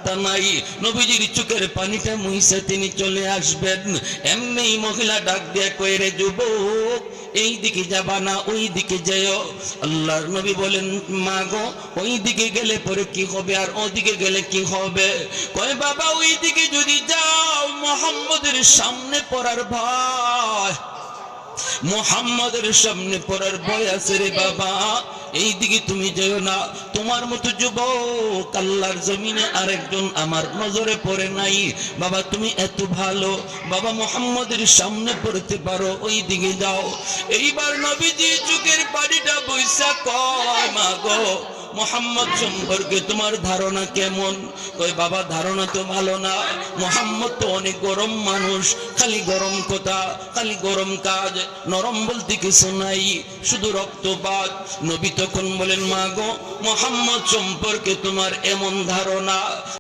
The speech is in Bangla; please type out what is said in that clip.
কথা নাই, নবীজির চোখের পানিটা মুইসা তিনি চলে আসবেন। এমনি মহিলা ডাক দিয়ে কই, রে যুবক, এই দিকে যাবা না ওই দিকে যেও। আল্লাহর নবী বলেন, মা গো, ওই দিকে গেলে পরে কি হবে আর ওদিকে গেলে কি হবে? কয়, বাবা ওই দিকে যদি যাও মুহাম্মদের সামনে পড়ার ভয়, মুহাম্মদের সামনে পড়ার ভয় আছে রে বাবা, এই দিকে তুমি যেও না। তোমার মতো যুবক আল্লাহর জমিনে আরেকজন আমার নজরে পড়ে নাই। বাবা তুমি এত ভালো, বাবা মুহাম্মদের সামনে পড়তে পারো, ওই দিকে যাও। এইবার নবীজি চোখের পানিটা বইসা কয়, মা গো, মুহাম্মদ সম্পর্কে তোমার ধারণা কেমন? কই, বাবা ধারণা তো ভালো না, মুহাম্মদ তো অনেক গরম মানুষ, খালি গরম কথা, খালি গরম কাজ, নরম বলতে কিছু নাই, শুধু রক্তপাত। নবী তখন বলেন, মা গো, মুহাম্মদ সম্পর্কে তোমার এমন ধারণা,